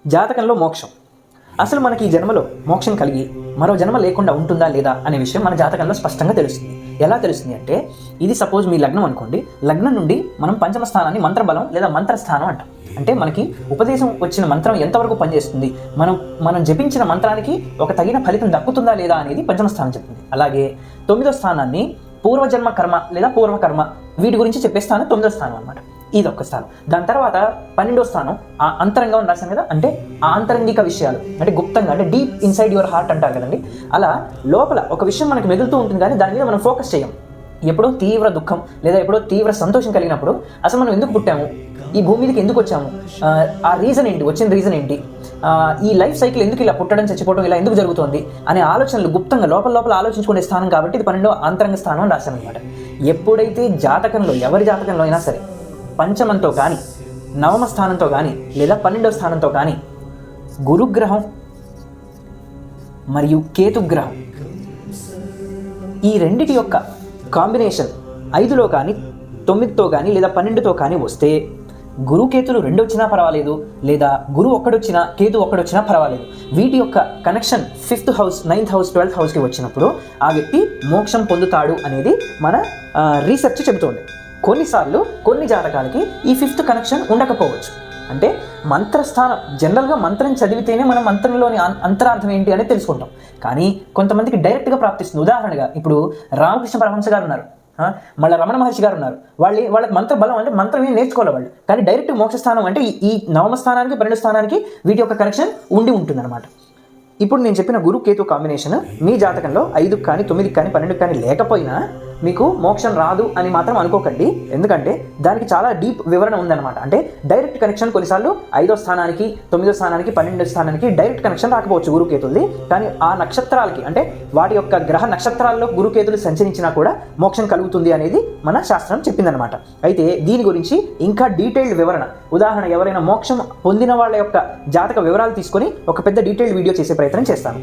జాతకంలో మోక్షం. అసలు మనకి ఈ జన్మలో మోక్షం కలిగి మరో జన్మ లేకుండా ఉంటుందా లేదా అనే విషయం మన జాతకంలో స్పష్టంగా తెలుస్తుంది. ఎలా తెలుస్తుంది అంటే, ఇది సపోజ్ మీ లగ్నం అనుకోండి. లగ్నం నుండి మనం పంచమ స్థానాన్ని మంత్రబలం లేదా మంత్రస్థానం అంటాం. అంటే మనకి ఉపదేశం వచ్చిన మంత్రం ఎంతవరకు పనిచేస్తుంది, మనం జపించిన మంత్రానికి ఒక తగిన ఫలితం దక్కుతుందా లేదా అనేది పంచమ స్థానం చెప్తుంది. అలాగే 9వ స్థానాన్ని పూర్వజన్మ కర్మ లేదా పూర్వకర్మ వీటి గురించి చెప్పే స్థానం 9వ స్థానం అనమాట. ఇది ఒక్క స్థానం. దాని తర్వాత 12వ స్థానం ఆ అంతరంగం రాశాను కదా, అంటే ఆ ఆంతరంగిక విషయాలు, అంటే గుప్తంగా, అంటే డీప్ ఇన్సైడ్ యువర్ హార్ట్ అంటారు కదండి. అలా లోపల ఒక విషయం మనకి మెదులుతూ ఉంటుంది, కానీ దాని మీద మనం ఫోకస్ చేయం. ఎప్పుడో తీవ్ర దుఃఖం లేదా ఎప్పుడో తీవ్ర సంతోషం కలిగినప్పుడు అసలు మనం ఎందుకు పుట్టాము, ఈ భూమి మీదకి ఎందుకు వచ్చాము, ఆ రీజన్ ఏంటి, వచ్చిన రీజన్ ఏంటి, ఈ లైఫ్ సైకిల్ ఎందుకు ఇలా పుట్టడం చచ్చిపోవడం ఇలా ఎందుకు జరుగుతుంది అనే ఆలోచనలు గుప్తంగా లోపల ఆలోచించుకునే స్థానం కాబట్టి ఇది 12వ అంతరంగ స్థానం అని రాశాను అనమాట. ఎప్పుడైతే జాతకంలో, ఎవరి జాతకంలో అయినా సరే, పంచమంతో కానీ, నవమ స్థానంతో కానీ, లేదా 12వ స్థానంతో కానీ గురుగ్రహం మరియు కేతుగ్రహం ఈ రెండిటి యొక్క కాంబినేషన్ 5లో కానీ, 9తో కానీ, లేదా 12తో కానీ వస్తే, గురుకేతులు 2 వచ్చినా పర్వాలేదు, లేదా గురు ఒక్కడొచ్చినా కేతు ఒక్కడొచ్చినా పర్వాలేదు, వీటి యొక్క connection 5th house, 9th house, 12th హౌస్కి వచ్చినప్పుడు ఆ వ్యక్తి మోక్షం పొందుతాడు అనేది మన రీసెర్చ్ చెబుతోంది. కొన్నిసార్లు కొన్ని జాతకాలకి ఈ 5th కనెక్షన్ ఉండకపోవచ్చు. అంటే మంత్రస్థానం, జనరల్గా మంత్రం చదివితేనే మనం మంత్రంలోని అంతరార్థం ఏంటి అనేది తెలుసుకుంటాం. కానీ కొంతమందికి డైరెక్ట్గా ప్రాప్తిస్తుంది. ఉదాహరణగా ఇప్పుడు రామకృష్ణ పరమహంస గారు ఉన్నారు, మళ్ళీ రమణ మహర్షి గారు ఉన్నారు. వాళ్ళకి మంత్ర బలం అంటే మంత్రం ఏం నేర్చుకోవాలి వాళ్ళు, కానీ డైరెక్ట్ మోక్షస్థానం అంటే ఈ నవమ స్థానానికి 12వ స్థానానికి వీటి యొక్క కనెక్షన్ ఉంటుంది అనమాట. ఇప్పుడు నేను చెప్పిన గురు కేతు కాంబినేషన్ మీ జాతకంలో 5కి కానీ, 9కి కానీ, 12కి కానీ లేకపోయినా మీకు మోక్షం రాదు అని మాత్రం అనుకోకండి. ఎందుకంటే దానికి చాలా డీప్ వివరణ ఉందన్నమాట. అంటే డైరెక్ట్ కనెక్షన్ కొన్నిసార్లు 5వ స్థానానికి, 9వ స్థానానికి, 12వ స్థానానికి డైరెక్ట్ కనెక్షన్ రాకపోవచ్చు గురుకేతులది. కానీ ఆ నక్షత్రాలకి, అంటే వాటి యొక్క గ్రహ నక్షత్రాల్లో గురుకేతులు సంచరించినా కూడా మోక్షం కలుగుతుంది అనేది మన శాస్త్రం చెప్పిందనమాట. అయితే దీని గురించి ఇంకా డీటెయిల్డ్ వివరణ, ఉదాహరణ ఎవరైనా మోక్షం పొందిన వాళ్ళ యొక్క జాతక వివరాలు తీసుకొని ఒక పెద్ద డీటెయిల్డ్ వీడియో చేసే ప్రయత్నం చేస్తాను.